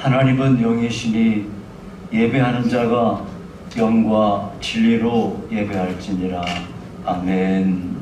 하나님은 영이시니 예배하는 자가 영과 진리로 예배할지니라. 아멘.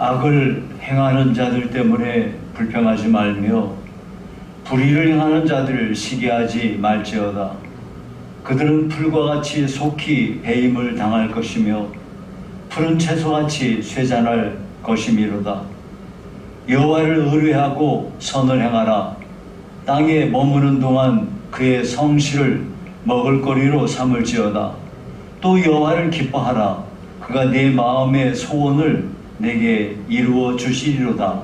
악을 행하는 자들 때문에 불평하지 말며 불의를 행하는 자들을 시기하지 말지어다. 그들은 풀과 같이 속히 배임을 당할 것이며 푸른 채소같이 쇠잔할 것이미로다. 여호와를 의뢰하고 선을 행하라. 땅에 머무는 동안 그의 성실을 먹을거리로 삼을지어다. 또 여호와를 기뻐하라. 그가 내 마음의 소원을 내게 이루어 주시리로다.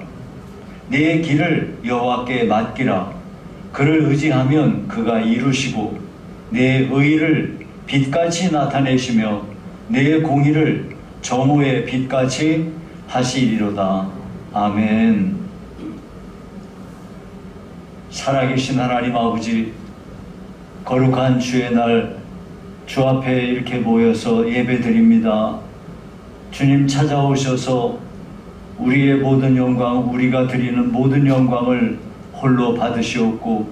내 길을 여호와께 맡기라. 그를 의지하면 그가 이루시고 내 의를 빛같이 나타내시며 내 공의를 정오의 빛같이 하시리로다. 아멘. 살아계신 하나님 아버지, 거룩한 주의 날 주 앞에 이렇게 모여서 예배드립니다. 주님 찾아오셔서 우리의 모든 영광, 우리가 드리는 모든 영광을 홀로 받으시옵고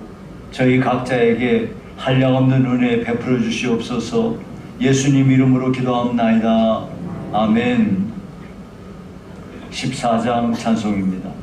저희 각자에게 한량없는 은혜 베풀어 주시옵소서. 예수님 이름으로 기도합나이다. 아멘. 14장 찬송입니다.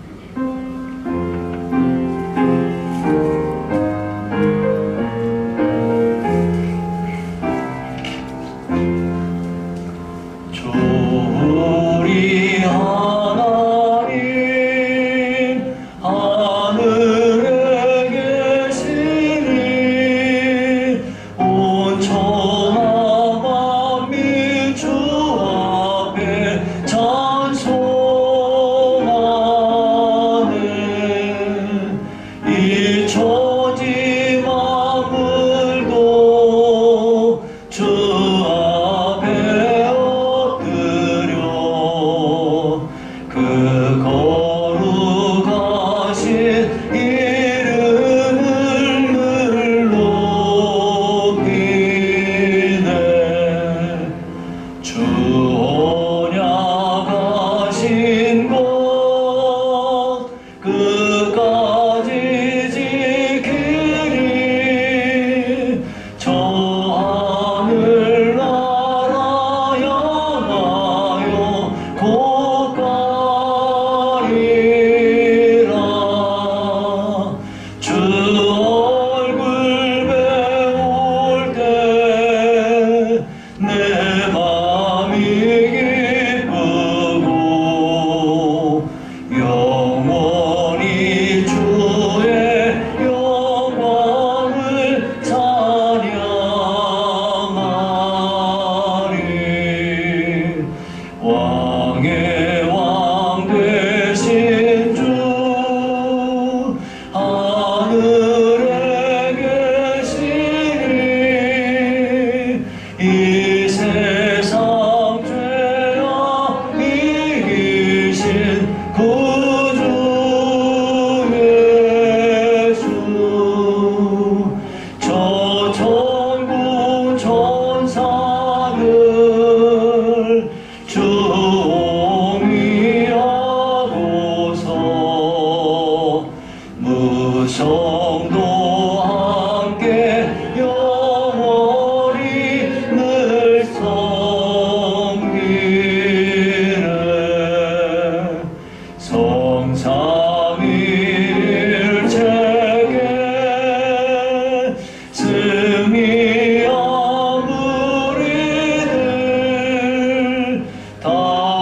승리한 우리들 다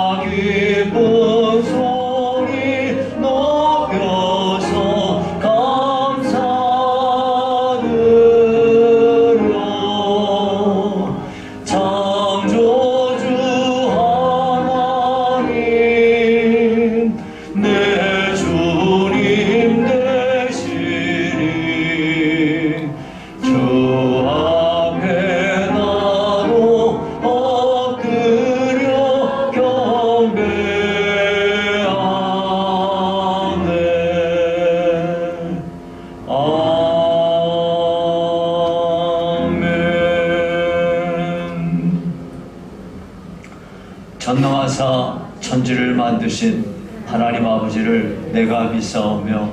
전능하사 천지를 만드신 하나님 아버지를 내가 믿사오며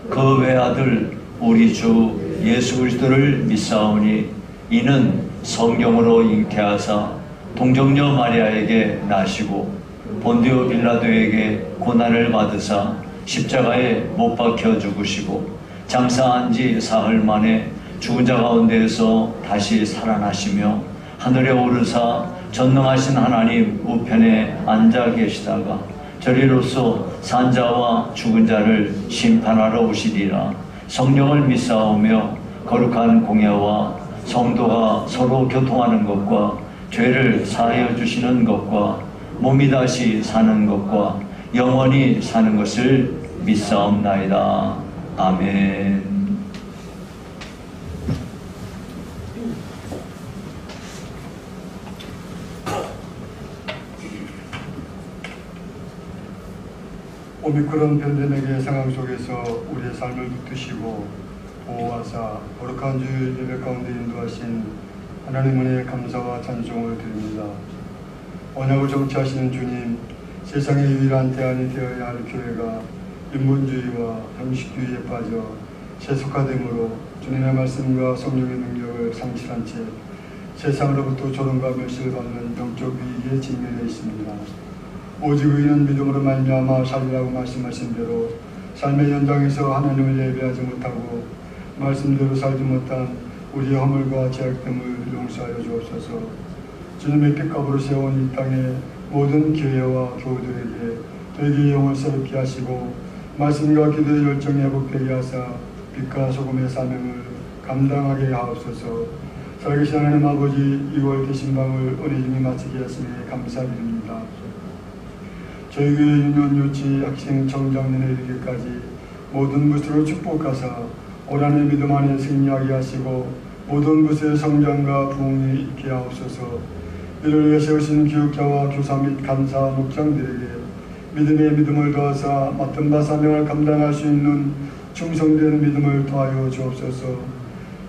그 외아들 우리 주 예수 그리스도를 믿사오니 이는 성령으로 잉태하사 동정녀 마리아에게 나시고 본디오 빌라도에게 고난을 받으사 십자가에 못 박혀 죽으시고 장사한 지 사흘 만에 죽은 자 가운데에서 다시 살아나시며 하늘에 오르사 전능하신 하나님 우편에 앉아 계시다가 저리로서 산자와 죽은 자를 심판하러 오시리라. 성령을 믿사오며 거룩한 공예와 성도가 서로 교통하는 것과 죄를 사하여 주시는 것과 몸이 다시 사는 것과 영원히 사는 것을 믿사옵나이다. 아멘. 오미크론 팬데믹의 상황 속에서 우리의 삶을 붙드시고 보호하사 거룩한 주일 예배 가운데 인도하신 하나님 은혜에 감사와 찬송을 드립니다. 언약을 정치하시는 주님, 세상의 유일한 대안이 되어야 할 교회가 인본주의와 형식주의에 빠져 세속화됨으로 주님의 말씀과 성령의 능력을 상실한 채 세상으로부터 조롱과 멸시를 받는 영적 위기에 직면해 있습니다. 오직 의인은 믿음으로 말미암아 살리라고 말씀하신 대로 삶의 현장에서 하나님을 예배하지 못하고 말씀대로 살지 못한 우리의 허물과 죄악됨을 용서하여 주옵소서. 주님의 핏값으로 세운 이 땅의 모든 교회와 교우들에게 되게 영을 새롭게 하시고 말씀과 기도의 열정이 회복되게 하사 빛과 소금의 사명을 감당하게 하옵소서. 살아계신 하나님 아버지, 2월 대신방을 은혜 중에 마치게 하시니 감사드립니다. 저희 교회 유년 유치 학생 청장년에 이르기까지 모든 것으로 축복하사 올 한해 믿음 안에 승리하게 하시고 모든 것의 성장과 부흥이 있게 하옵소서. 이를 위해 세우신 교육자와 교사 및 간사 목장들에게 믿음의 믿음을 더하사 맡은 바 사명을 감당할 수 있는 충성된 믿음을 더하여 주옵소서.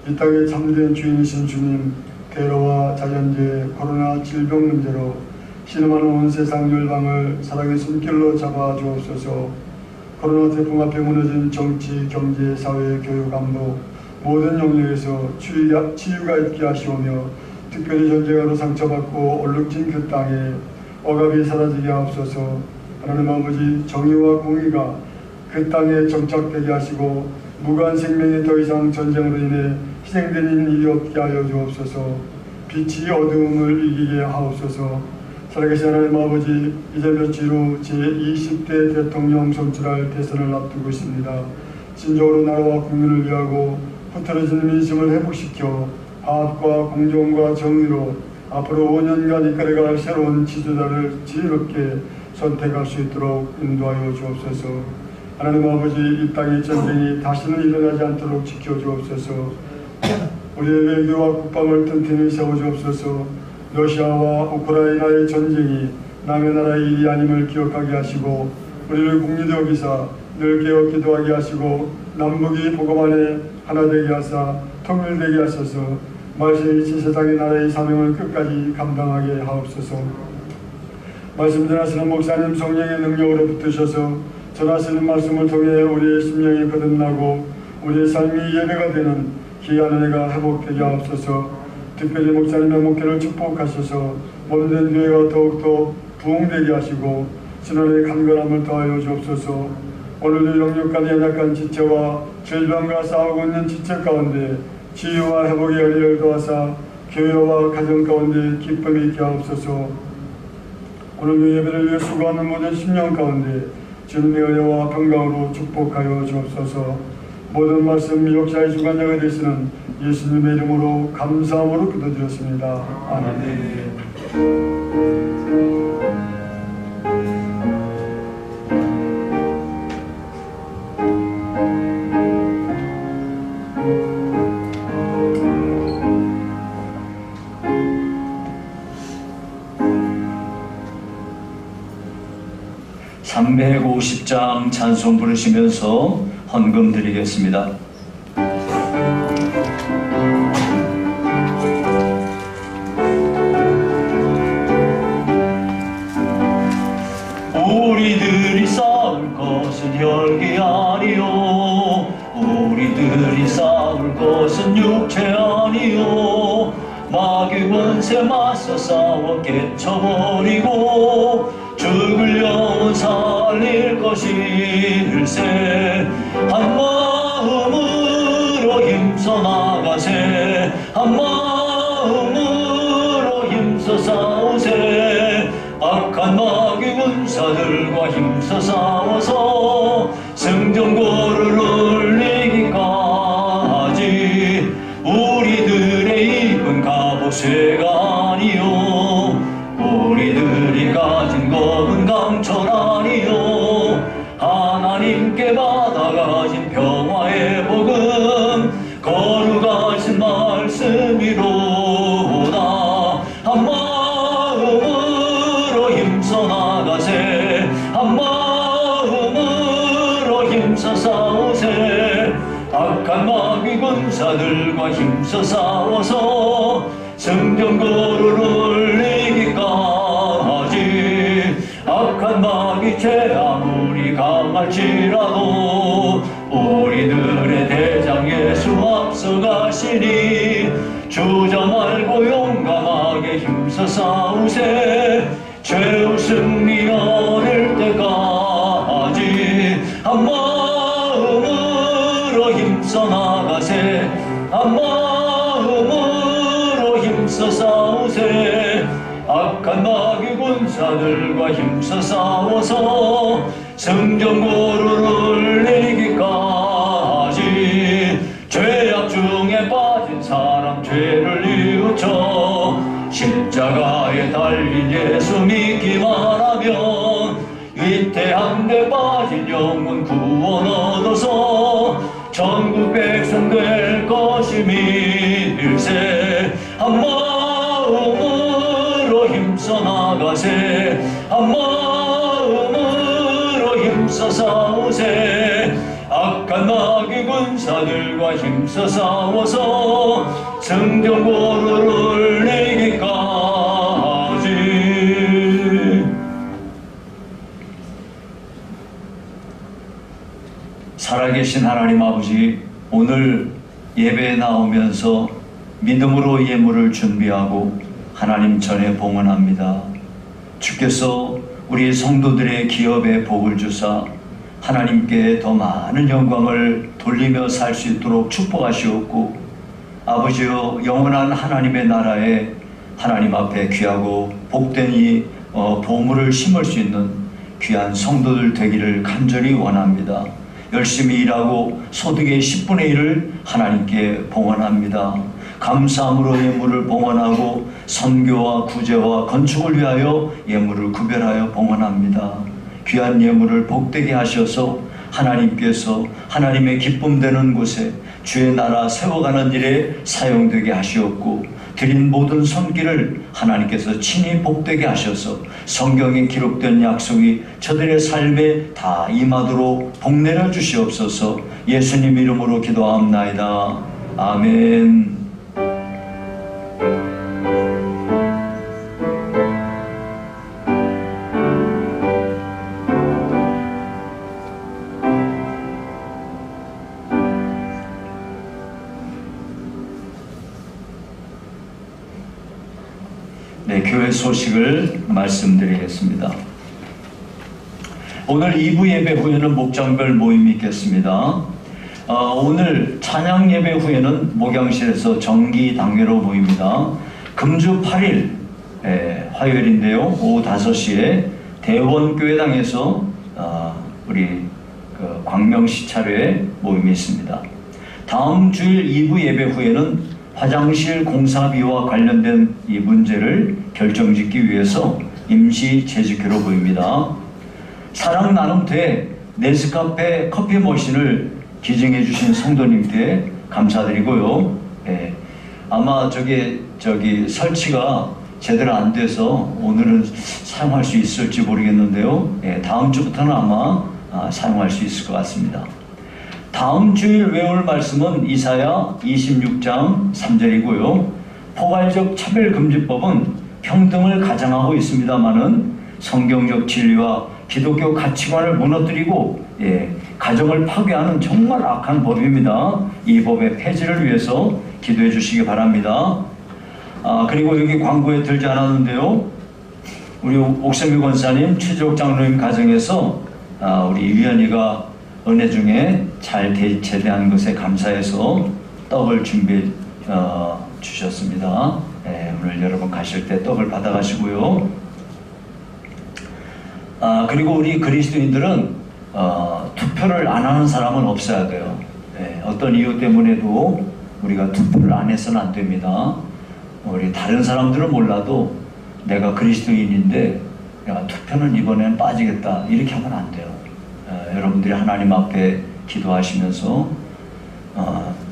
이 땅의 참된 주인이신 주님, 테러와 자연재해, 코로나 질병 문제로 신음하는 온 세상 열방을 사랑의 손길로 잡아 주옵소서. 코로나 태풍 앞에 무너진 정치, 경제, 사회, 교육, 안보 모든 영역에서 치유가 있게 하시오며 특별히 전쟁으로 상처받고 얼룩진 그 땅에 억압이 사라지게 하옵소서. 하나님 아버지, 정의와 공의가 그 땅에 정착되게 하시고 무고한 생명이 더 이상 전쟁으로 인해 희생되는 일이 없게 하여 주옵소서. 빛이 어두움을 이기게 하옵소서. 살아계신 하나님 아버지, 이제 며칠 후 제20대 대통령 선출할 대선을 앞두고 있습니다. 진정으로 나라와 국민을 위하고 흐트러진 민심을 회복시켜 화합과 공정과 정의로 앞으로 5년간 이끌어갈 새로운 지도자를 지혜롭게 선택할 수 있도록 인도하여 주옵소서. 하나님 아버지, 이 땅의 전쟁이 다시는 일어나지 않도록 지켜주옵소서. 우리의 외교와 국방을 튼튼히 세워주옵소서. 러시아와 우크라이나의 전쟁이 남의 나라의 일이 아님을 기억하게 하시고 우리를 국리도 여기사 늘 깨어 기도하게 하시고 남북이 복음 안에 하나 되게 하사 통일되게 하셔서 말씀이신 세상의 나라의 사명을 끝까지 감당하게 하옵소서. 말씀 전하시는 목사님 성령의 능력으로 붙으셔서 전하시는 말씀을 통해 우리의 심령이 거듭나고 우리의 삶이 예배가 되는 귀한 은혜가 회복되게 하옵소서. 특별히 목사님의 목회를 축복하셔서 몸된 교회가 더욱더 부흥되게 하시고 신원의 간절함을 더하여 주옵소서. 오늘도 영육간 연약한 지체와 질병과 싸우고 있는 지체 가운데 치유와 회복의 은혜를 도와사 교회와 가정 가운데 기쁨이 있게 하옵소서. 오늘도 예배를 위해 수고하는 모든 심령 가운데 주님의 은혜와 평강으로 축복하여 주옵소서. 모든 말씀 역사의 주관자가 되시는 예수님의 이름으로 감사함으로 기도드렸습니다. 아멘. (350장) 찬송 부르시면서 헌금 드리겠습니다. 우리들이 싸울 것은 혈기 아니요 우리들이 싸울 것은 육체 아니요 마귀 권세 맞서 싸워 깨쳐버리고 죽을 영혼 살릴 것일세 한 마음으로 힘써 나가세 한 마음으로 힘써 싸우세 악한 마귀 군사들과 힘써 싸워서 승전고를 올리기까지 우리들의 입은 갑옷쇠가 아니요 우리들이 가진 검은 강철 아니요 하나님께 받아가진 평화의 복음 거룩하신 말씀이로다 한 마음으로 힘써 나가세 한 마음으로 힘써 싸우세 악한 마귀 군사들과 힘써 싸워서 승전고를 올리기까지 악한 마귀 죄 아무리 강할지라도 우리들의 대장 예수 앞서가시니 주저 말고 용감하게 힘써 싸우세 죄의 승리 얻을 때까지 한 마음으로 힘써 나가세 한 마음으로 힘써 싸우세 악한 마귀 군사들과 힘써 싸워서 승전고를 올리기까지 죄악 중에 빠진 사람 죄를 뉘우쳐 십자가에 달린 예수 믿기만 하면 위태한데 빠진 영혼 구원 얻어서 전국 백성 될 것임일세 한 마음으로 힘써 나가세 한 마음으로 힘써 싸우세 악한 마귀 군사들과 힘써 싸워서 승전고를 올리기까지 살아계신 하나님 아버지 오늘 예배에 나오면서 믿음으로 예물을 준비하고 하나님 전에 봉헌합니다. 주께서 우리 성도들의 기업에 복을 주사 하나님께 더 많은 영광을 돌리며 살 수 있도록 축복하시옵고 아버지여 영원한 하나님의 나라에 하나님 앞에 귀하고 복된 이 보물을 심을 수 있는 귀한 성도들 되기를 간절히 원합니다. 열심히 일하고 소득의 10분의 1을 하나님께 봉헌합니다. 감사함으로 예물을 봉헌하고 선교와 구제와 건축을 위하여 예물을 구별하여 봉헌합니다. 귀한 예물을 복되게 하셔서 하나님께서 하나님의 기쁨 되는 곳에 주의 나라 세워가는 일에 사용되게 하시옵고 드린 모든 손길을 하나님께서 친히 복되게 하셔서 성경에 기록된 약속이 저들의 삶에 다 임하도록 복내려 주시옵소서. 예수님 이름으로 기도합나이다. 아멘. 네, 교회 소식을 말씀드리겠습니다. 오늘 2부 예배 후에는 목장별 모임이 있겠습니다. 오늘 찬양 예배 후에는 목양실에서 정기 당회로 모입니다. 금주 8일 화요일인데요. 오후 5시에 대원교회당에서 우리 광명시 차례 모임이 있습니다. 다음 주일 2부 예배 후에는 화장실 공사비와 관련된 이 문제를 결정짓기 위해서 임시 재직회로 모입니다. 사랑 나눔대 네스카페 커피 머신을 기증해 주신 성도님께 감사드리고요. 아마 저기 설치가 제대로 안 돼서 오늘은 사용할 수 있을지 모르겠는데요. 다음 주부터는 아마 사용할 수 있을 것 같습니다. 다음 주일 외울 말씀은 이사야 26장 3절이고요. 포괄적 차별금지법은 평등을 가장하고 있습니다마는 성경적 진리와 기독교 가치관을 무너뜨리고 가정을 파괴하는 정말 악한 법입니다. 이 법의 폐지를 위해서 기도해 주시기 바랍니다. 그리고 여기 광고에 들지 않았는데요. 우리 옥sem미 권사님 최재욱 장로님 가정에서 우리 유연이가 은혜 중에 잘 제대한 것에 감사해서 떡을 준비해 주셨습니다. 오늘 여러분 가실 때 떡을 받아가시고요. 그리고 우리 그리스도인들은 투표를 안 하는 사람은 없어야 돼요. 어떤 이유 때문에도 우리가 투표를 안 해서는 안 됩니다. 우리 다른 사람들은 몰라도 내가 그리스도인인데 내가 투표는 이번엔 빠지겠다 이렇게 하면 안 돼요. 여러분들이 하나님 앞에 기도하시면서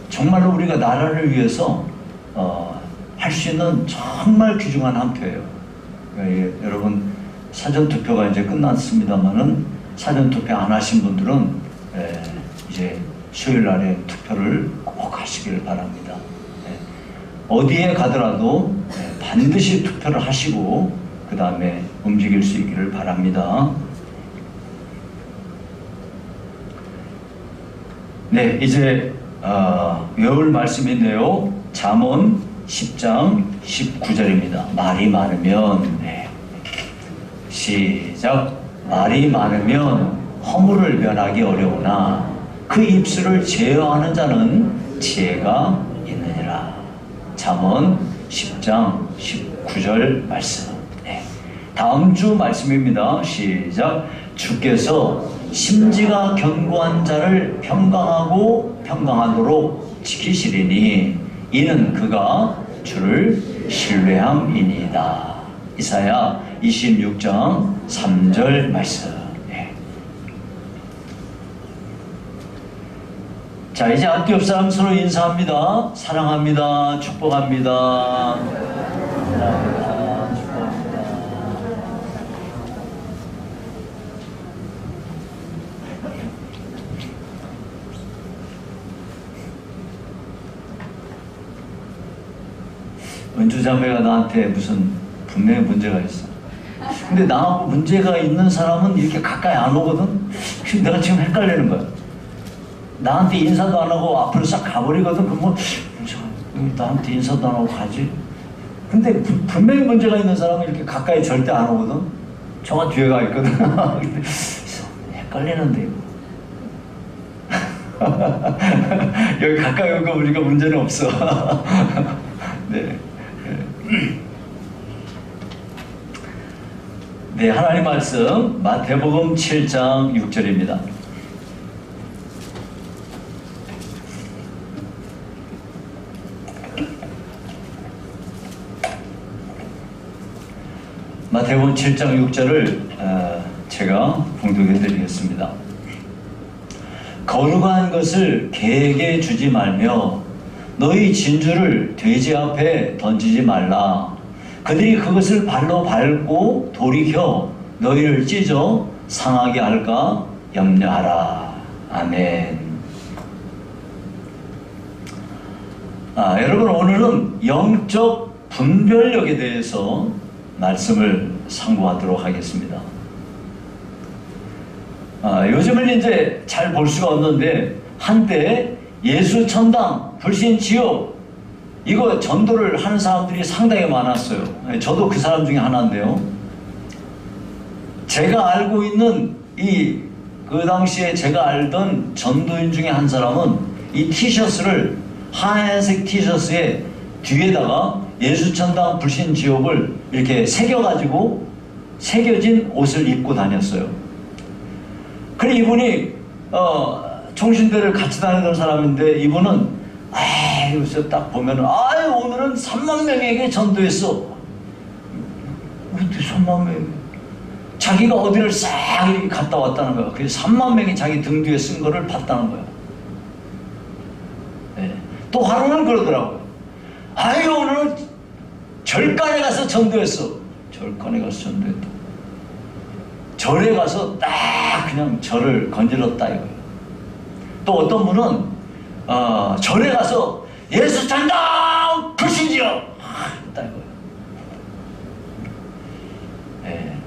정말로 우리가 나라를 위해서 할 수 있는 정말 귀중한 한 표예요. 여러분 사전투표가 이제 끝났습니다만은 사전투표 안 하신 분들은 이제 수요일 날에 투표를 꼭 하시길 바랍니다. 어디에 가더라도 반드시 투표를 하시고 그 다음에 움직일 수 있기를 바랍니다. 네, 이제 외울 말씀인데요. 잠언 10장 19절입니다. 말이 많으면 시작. 말이 많으면 허물을 면하기 어려우나 그 입술을 제어하는 자는 지혜가 있느니라. 잠언 10장 19절 말씀. 다음 주 말씀입니다. 시작. 주께서 심지가 견고한 자를 평강하고 평강하도록 지키시리니 이는 그가 주를 신뢰함이니이다. 이사야 26장 3절 말씀. 자, 이제 앞뒤 옆 사람 서로 인사합니다. 사랑합니다. 축복합니다. 사랑합니다. 축복합니다. 은주 자매가 나한테 무슨 분명히 문제가 있어. 근데 나하고 문제가 있는 사람은 이렇게 가까이 안 오거든. 그래서 내가 지금 헷갈리는 거야. 나한테 인사도 안 하고 앞으로 싹 가버리거든. 그럼 뭐 나한테 인사도 안 하고 가지. 근데 분명히 문제가 있는 사람은 이렇게 가까이 절대 안 오거든. 저가 뒤에 가 있거든. 근데 헷갈리는데 이거. 여기 가까이 오니까 우리가 문제는 없어. 네. 네, 하나님 말씀 마태복음 7장 6절입니다. 마태복음 7장 6절을 제가 봉독해 드리겠습니다. 거룩한 것을 개에게 주지 말며 너희 진주를 돼지 앞에 던지지 말라. 그들이 그것을 발로 밟고 돌이켜 너희를 찢어 상하게 할까 염려하라. 아멘. 여러분, 오늘은 영적 분별력에 대해서 말씀을 상고하도록 하겠습니다. 요즘은 이제 잘 볼 수가 없는데 한때 예수 천당, 불신 지옥 이거 전도를 하는 사람들이 상당히 많았어요. 저도 그 사람 중에 하나인데요. 제가 알고 있는 그 당시에 제가 알던 전도인 중에 한 사람은 이 티셔츠를 하얀색 티셔츠에 뒤에다가 예수천당 불신지옥을 이렇게 새겨가지고 새겨진 옷을 입고 다녔어요. 그래 이분이 총신대를 같이 다니던 사람인데 이분은 여기서 딱 보면은 오늘은 3만 명에게 전도했어. 어떻게 3만 명? 자기가 어디를 싹 이렇게 갔다 왔다는 거야. 그래서 3만 명이 자기 등 뒤에 쓴 거를 봤다는 거야. 네. 또 하루는 그러더라고요. 오늘은 절간에 가서 전도했어. 절간에 가서 전도했다. 절에 가서 딱 그냥 절을 건질렀다 이거예요. 또 어떤 분은 절에 가서 예수 천당 불신지옥 했다 이거예요. 네.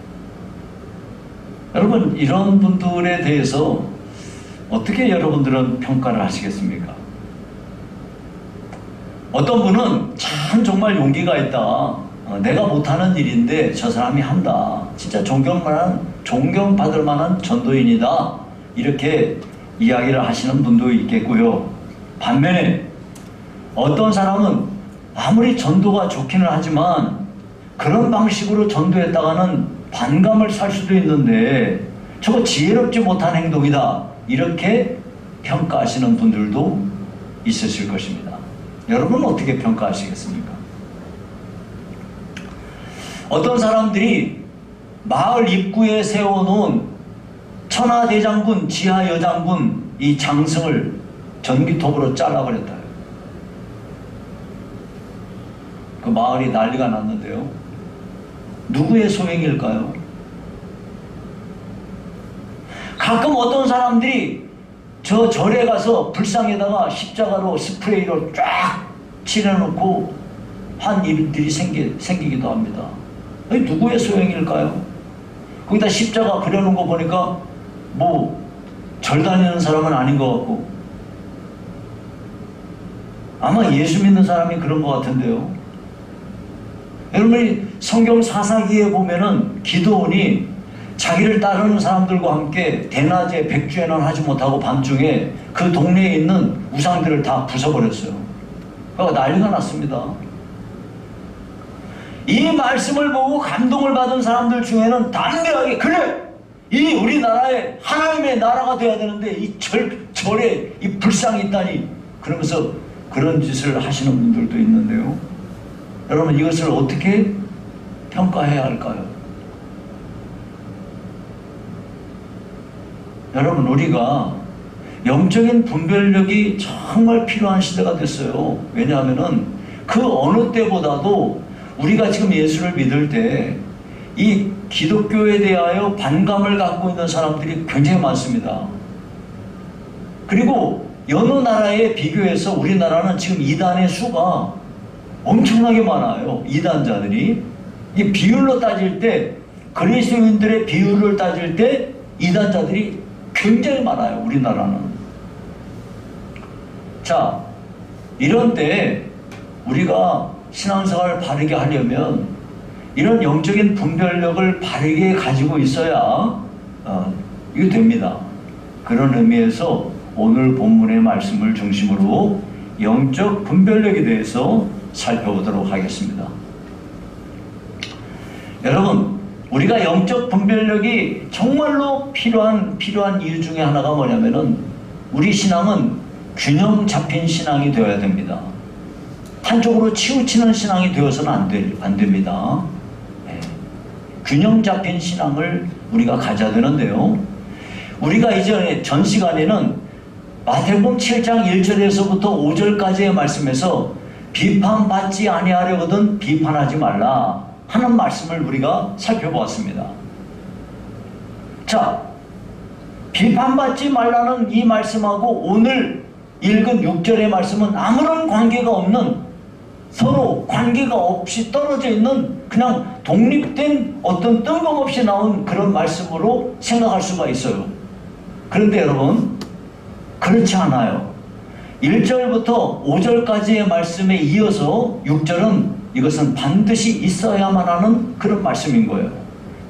여러분, 이런 분들에 대해서 어떻게 여러분들은 평가를 하시겠습니까? 어떤 분은 참 정말 용기가 있다. 내가 못하는 일인데 저 사람이 한다. 진짜 존경받을 만한 전도인이다. 이렇게 이야기를 하시는 분도 있겠고요. 반면에 어떤 사람은 아무리 전도가 좋기는 하지만 그런 방식으로 전도했다가는 반감을 살 수도 있는데 저거 지혜롭지 못한 행동이다. 이렇게 평가하시는 분들도 있으실 것입니다. 여러분은 어떻게 평가하시겠습니까? 어떤 사람들이 마을 입구에 세워놓은 천하대장군, 지하여장군 이 장승을 전기톱으로 잘라버렸다. 그 마을이 난리가 났는데요. 누구의 소행일까요? 가끔 어떤 사람들이 저 절에 가서 불상에다가 십자가로 스프레이로 쫙 칠해놓고 한 일들이 생기기도 합니다. 누구의 소행일까요? 거기다 십자가 그려놓은 거 보니까 뭐 절 다니는 사람은 아닌 것 같고 아마 예수 믿는 사람이 그런 것 같은데요. 여러분이 성경 사사기에 보면은 기드온이 자기를 따르는 사람들과 함께 대낮에 백주에는 하지 못하고 밤중에 그 동네에 있는 우상들을 다 부숴버렸어요. 그러니까 난리가 났습니다. 이 말씀을 보고 감동을 받은 사람들 중에는 담대하게 그래! 이 우리나라에 하나님의 나라가 돼야 되는데 이 절에 이 불상이 있다니 그러면서 그런 짓을 하시는 분들도 있는데요. 여러분 이것을 어떻게 평가해야 할까요? 여러분 우리가 영적인 분별력이 정말 필요한 시대가 됐어요. 왜냐하면은 그 어느 때보다도 우리가 지금 예수를 믿을 때 이 기독교에 대하여 반감을 갖고 있는 사람들이 굉장히 많습니다. 그리고 여느 나라에 비교해서 우리나라는 지금 이단의 수가 엄청나게 많아요. 이단자들이. 이 비율로 따질 때 그리스도인들의 비율을 따질 때 이단자들이 굉장히 많아요. 우리나라는. 자, 이런 때 우리가 신앙생활을 바르게 하려면 이런 영적인 분별력을 바르게 가지고 있어야 이게 됩니다. 그런 의미에서 오늘 본문의 말씀을 중심으로 영적 분별력에 대해서 살펴보도록 하겠습니다. 여러분, 우리가 영적 분별력이 정말로 필요한 이유 중에 하나가 뭐냐면은 우리 신앙은 균형 잡힌 신앙이 되어야 됩니다. 한쪽으로 치우치는 신앙이 되어서는 안 됩니다. 네. 균형 잡힌 신앙을 우리가 가져야 되는데요. 우리가 이전에 전 시간에는 마태복음 7장 1절에서부터 5절까지의 말씀에서 비판받지 아니하려거든 비판하지 말라 하는 말씀을 우리가 살펴보았습니다. 자, 비판받지 말라는 이 말씀하고 오늘 읽은 6절의 말씀은 아무런 관계가 없는 서로 관계가 없이 떨어져 있는 그냥 독립된 어떤 뜬금없이 나온 그런 말씀으로 생각할 수가 있어요. 그런데 여러분 그렇지 않아요. 1절부터 5절까지의 말씀에 이어서 6절은 이것은 반드시 있어야만 하는 그런 말씀인 거예요.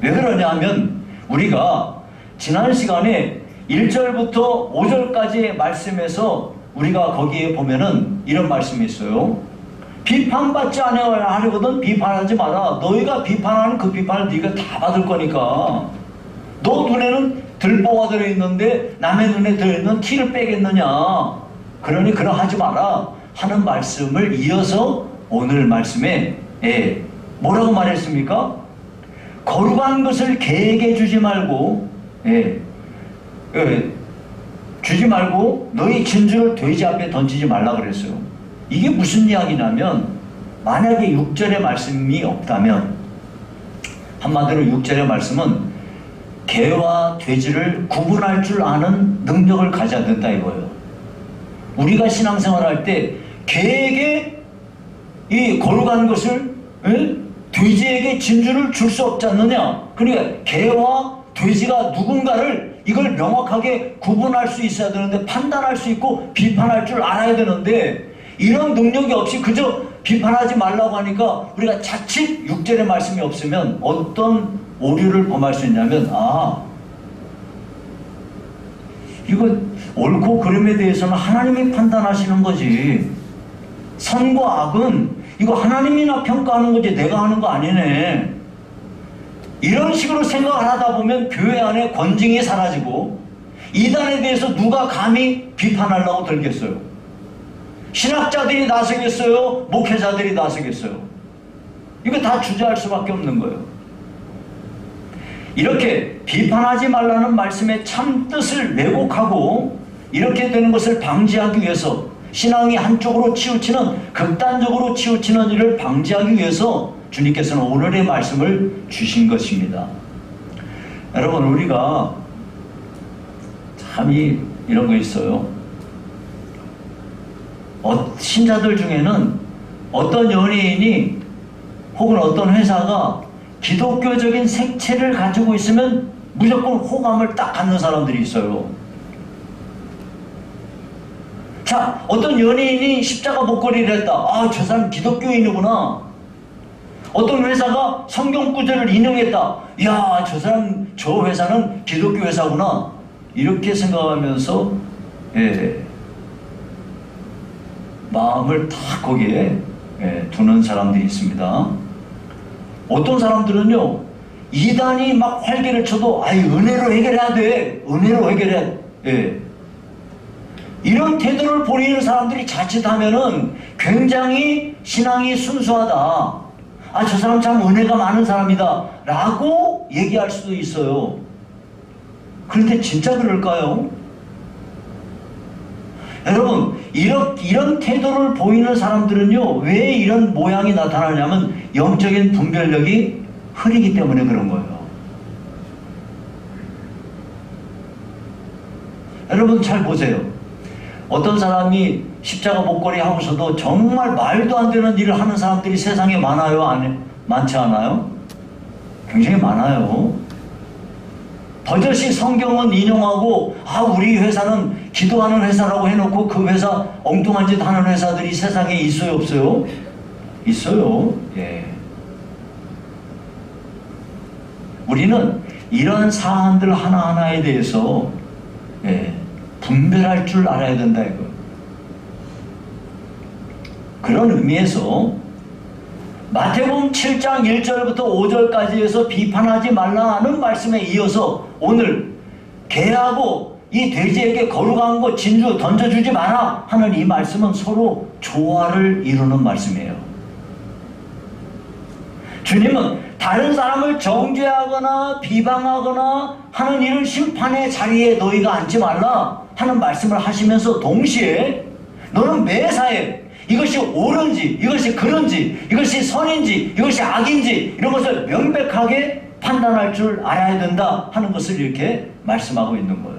왜 그러냐 하면 우리가 지난 시간에 1절부터 5절까지의 말씀에서 우리가 거기에 보면은 이런 말씀이 있어요. 비판받지 않으려거든 비판하지 마라. 너희가 비판하는 그 비판을 네가 다 받을 거니까. 너 눈에는 들보가 들어있는데 남의 눈에 들어있는 티를 빼겠느냐. 그러니 그러하지 마라 하는 말씀을 이어서 오늘 말씀에 뭐라고 말했습니까? 거룩한 것을 개에게 주지 말고 주지 말고 너희 진주를 돼지 앞에 던지지 말라 그랬어요. 이게 무슨 이야기냐면 만약에 6절의 말씀이 없다면 한마디로 6절의 말씀은 개와 돼지를 구분할 줄 아는 능력을 가져야 된다 이거예요. 우리가 신앙생활할 때 개에게 이 거룩한 것을 돼지에게 진주를 줄 수 없지 않느냐. 그러니까 개와 돼지가 누군가를 이걸 명확하게 구분할 수 있어야 되는데, 판단할 수 있고 비판할 줄 알아야 되는데, 이런 능력이 없이 그저 비판하지 말라고 하니까 우리가 자칫 6절의 말씀이 없으면 어떤 오류를 범할 수 있냐면, 이거 옳고 그름에 대해서는 하나님이 판단하시는 거지, 선과 악은 이거 하나님이나 평가하는 거지 내가 하는 거 아니네, 이런 식으로 생각을 하다 보면 교회 안에 권징이 사라지고 이단에 대해서 누가 감히 비판하려고 들겠어요? 신학자들이 나서겠어요? 목회자들이 나서겠어요? 이거 다 주저할 수밖에 없는 거예요. 이렇게 비판하지 말라는 말씀의 참 뜻을 왜곡하고 이렇게 되는 것을 방지하기 위해서, 신앙이 한쪽으로 치우치는, 극단적으로 치우치는 일을 방지하기 위해서 주님께서는 오늘의 말씀을 주신 것입니다. 여러분, 우리가 참 이런 거 있어요. 신자들 중에는 어떤 연예인이 혹은 어떤 회사가 기독교적인 색채를 가지고 있으면 무조건 호감을 딱 갖는 사람들이 있어요. 자, 어떤 연예인이 십자가 목걸이를 했다. 저 사람 기독교인이구나. 어떤 회사가 성경 구절을 인용했다. 이야, 저 사람, 저 회사는 기독교 회사구나. 이렇게 생각하면서 마음을 다 거기에 두는 사람들이 있습니다. 어떤 사람들은요, 이단이 막 활개를 쳐도 은혜로 해결해야 돼, 은혜로 해결해. 이런 태도를 보이는 사람들이 자칫하면은 굉장히 신앙이 순수하다, 저 사람 참 은혜가 많은 사람이다 라고 얘기할 수도 있어요. 그런데 진짜 그럴까요? 여러분, 이런 태도를 보이는 사람들은요, 왜 이런 모양이 나타나냐면 영적인 분별력이 흐리기 때문에 그런 거예요. 여러분 잘 보세요. 어떤 사람이 십자가 목걸이 하고서도 정말 말도 안 되는 일을 하는 사람들이 세상에 많아요? 많지 않아요? 굉장히 많아요. 버젓이 성경은 인용하고 우리 회사는 기도하는 회사라고 해놓고 그 회사 엉뚱한 짓 하는 회사들이 세상에 있어요, 없어요? 있어요. 우리는 이런 사안들 하나하나에 대해서 분별할 줄 알아야 된다, 이거. 그런 의미에서 마태복음 7장 1절부터 5절까지에서 비판하지 말라는 말씀에 이어서 오늘 개하고 이 돼지에게 거룩한 것 진주 던져주지 마라 하는 이 말씀은 서로 조화를 이루는 말씀이에요. 주님은 다른 사람을 정죄하거나 비방하거나 하는 일을 심판의 자리에 너희가 앉지 말라 하는 말씀을 하시면서 동시에 너는 매사에 이것이 옳은지, 이것이 그른지, 이것이 선인지, 이것이 악인지 이런 것을 명백하게 판단할 줄 알아야 된다 하는 것을 이렇게 말씀하고 있는 거예요.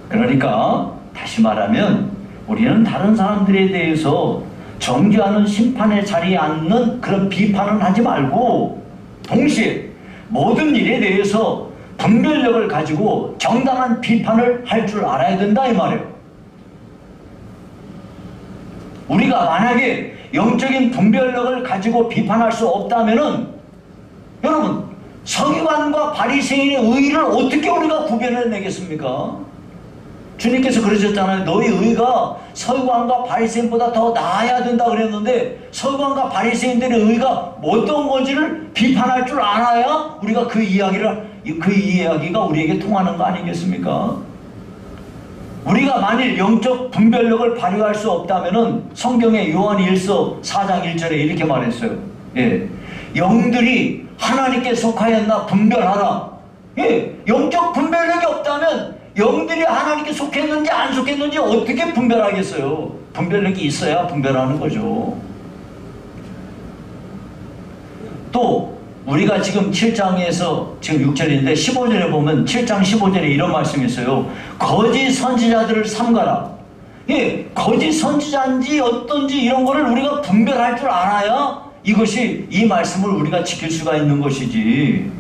그러니까 다시 말하면 우리는 다른 사람들에 대해서 정죄하는 심판의 자리에 앉는 그런 비판은 하지 말고 동시에 모든 일에 대해서 분별력을 가지고 정당한 비판을 할 줄 알아야 된다 이 말이에요. 우리가 만약에 영적인 분별력을 가지고 비판할 수 없다면은 여러분, 서기관과 바리새인의 의의를 어떻게 우리가 구별해내겠습니까? 주님께서 그러셨잖아요. 너희 의가 서기관과 바리새인보다 더 나아야 된다 그랬는데 서기관과 바리새인들의 의가 어떤 건지를 비판할 줄 알아야 우리가 그 이야기가 우리에게 통하는 거 아니겠습니까? 우리가 만일 영적 분별력을 발휘할 수 없다면은 성경의 요한 1서 4장 1절에 이렇게 말했어요. 영들이 하나님께 속하였나 분별하라. 영적 분별력이 없다면 영들이 하나님께 속했는지 안 속했는지 어떻게 분별하겠어요? 분별력이 있어야 분별하는 거죠. 또 우리가 지금 7장에서 지금 6절인데 15절에 보면 7장 15절에 이런 말씀이 있어요. 거짓 선지자들을 삼가라. 거짓 선지자인지 어떤지 이런 거를 우리가 분별할 줄 알아야 이것이 이 말씀을 우리가 지킬 수가 있는 것이지.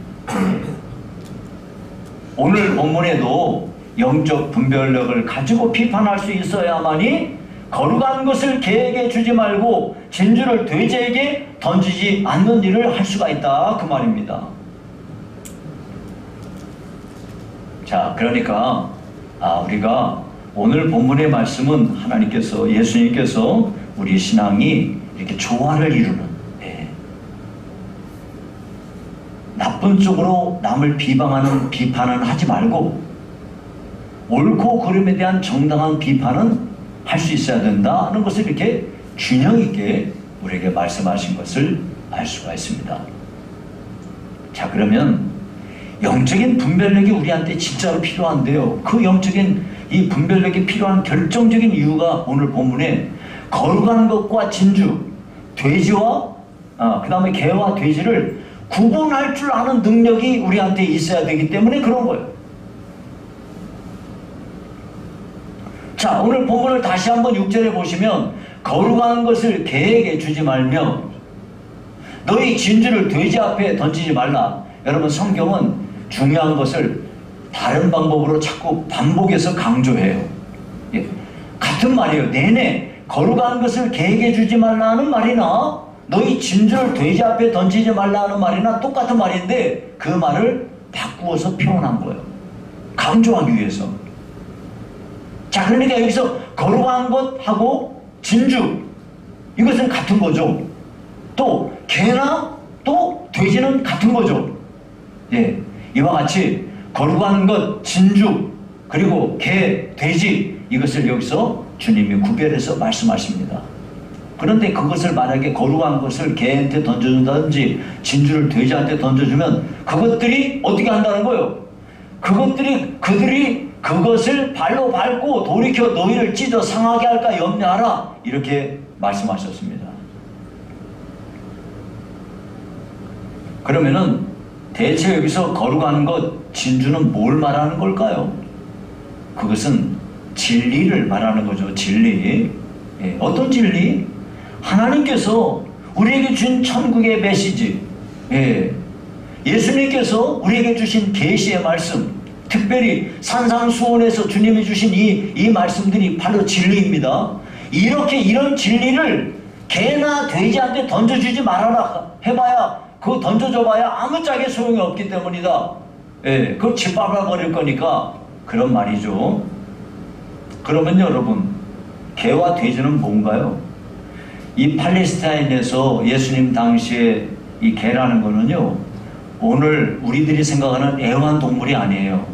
오늘 본문에도 영적 분별력을 가지고 비판할 수 있어야만이 거룩한 것을 개에게 주지 말고 진주를 돼지에게 던지지 않는 일을 할 수가 있다, 그 말입니다. 자, 그러니까 우리가 오늘 본문의 말씀은 하나님께서, 예수님께서 우리 신앙이 이렇게 조화를 이루는, 나쁜 쪽으로 남을 비판은 하지 말고 옳고 그름에 대한 정당한 비판은 할 수 있어야 된다는 것을 이렇게 균형 있게 우리에게 말씀하신 것을 알 수가 있습니다. 자, 그러면 영적인 분별력이 우리한테 진짜로 필요한데요. 그 영적인 이 분별력이 필요한 결정적인 이유가 오늘 본문에 거룩한 것과 진주, 돼지와 그 다음에 개와 돼지를 구분할 줄 아는 능력이 우리한테 있어야 되기 때문에 그런 거예요. 자, 오늘 본문을 다시 한번 6절에 보시면 거룩한 것을 개에게 주지 말며 너희 진주를 돼지 앞에 던지지 말라. 여러분, 성경은 중요한 것을 다른 방법으로 자꾸 반복해서 강조해요. 같은 말이에요. 내내 거룩한 것을 개에게 주지 말라는 말이나 너희 진주를 돼지 앞에 던지지 말라는 말이나 똑같은 말인데 그 말을 바꾸어서 표현한 거예요. 강조하기 위해서. 자, 그러니까 여기서 거룩한 것하고 진주, 이것은 같은 거죠. 또 개나 또 돼지는 같은 거죠. 이와 같이 거룩한 것, 진주, 그리고 개, 돼지, 이것을 여기서 주님이 구별해서 말씀하십니다. 그런데 그것을 만약에 거룩한 것을 개한테 던져준다든지 진주를 돼지한테 던져주면 그것들이 어떻게 한다는 거예요? 그들이 그것을 발로 밟고 돌이켜 너희를 찢어 상하게 할까 염려하라, 이렇게 말씀하셨습니다. 그러면은 대체 여기서 거룩한 것, 진주는 뭘 말하는 걸까요? 그것은 진리를 말하는 거죠. 진리. 어떤 진리? 하나님께서 우리에게 준 천국의 메시지, 예수님께서 우리에게 주신 계시의 말씀, 특별히 산상수훈에서 주님이 주신 이 말씀들이 바로 진리입니다. 이런 진리를 개나 돼지한테 던져주지 말아라 해봐야, 그거 던져줘봐야 아무짝에 소용이 없기 때문이다. 그거 짓밟아 버릴 거니까 그런 말이죠. 그러면 여러분, 개와 돼지는 뭔가요? 이 팔레스타인에서 예수님 당시에 이 개라는 거는요, 오늘 우리들이 생각하는 애완동물이 아니에요.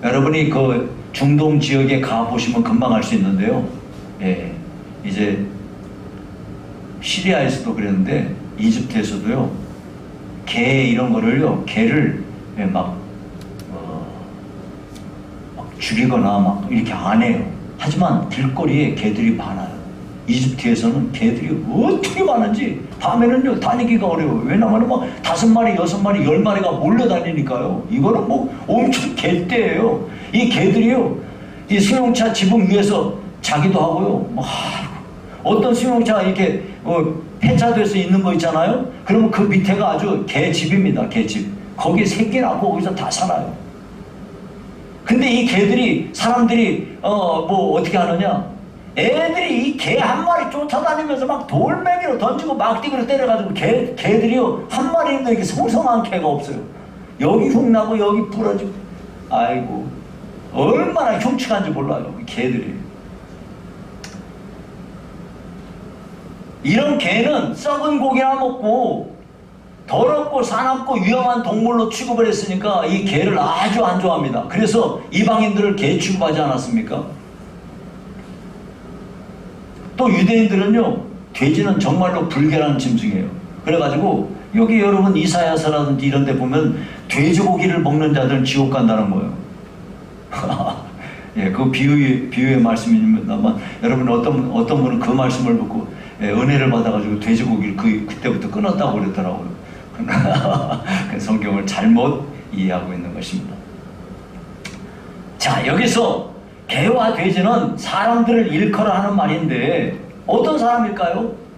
여러분이 그 중동 지역에 가보시면 금방 알 수 있는데요. 이제 시리아에서도 그랬는데 이집트에서도요, 개 이런 거를요, 개를 막 죽이거나 막 이렇게 안 해요. 하지만 길거리에 개들이 많아요. 이집트에서는 개들이 어떻게 많은지 밤에는요 다니기가 어려워요. 왜냐하면 뭐 5마리, 6마리, 10마리가 몰려다니니까요. 이거는 뭐 엄청 개떼예요. 이 개들이요, 이 승용차 지붕 위에서 자기도 하고요. 뭐 어떤 승용차 이렇게 폐차돼서 있는 거 있잖아요. 그러면 그 밑에가 아주 개집입니다. 개집. 거기 새끼 낳고 거기서 다 살아요. 근데 이 개들이, 사람들이 뭐 어떻게 하느냐, 애들이 이 개 한 마리 쫓아다니면서 막 돌멩이로 던지고 막대기로 때려가지고 개들이요, 한 마리는 이렇게 성성한 개가 없어요. 여기 흉 나고 여기 부러지고, 아이고 얼마나 흉측한지 몰라요, 개들이. 이런 개는 썩은 고기나 먹고 더럽고 사납고 위험한 동물로 취급을 했으니까 이 개를 아주 안 좋아합니다. 그래서 이방인들을 개 취급하지 않았습니까? 또 유대인들은요, 돼지는 정말로 불결한 짐승이에요. 그래가지고 여기 여러분 이사야서라든지 이런 데 보면 돼지고기를 먹는 자들은 지옥 간다는 거예요. 그 비유의 말씀입니다만, 여러분 어떤 분은 그 말씀을 듣고 은혜를 받아가지고 돼지고기를 그때부터 끊었다고 그랬더라고요. 성경을 잘못 이해하고 있는 것입니다. 자, 여기서 개와 돼지는 사람들을 일컬어 하는 말인데 어떤 사람일까요?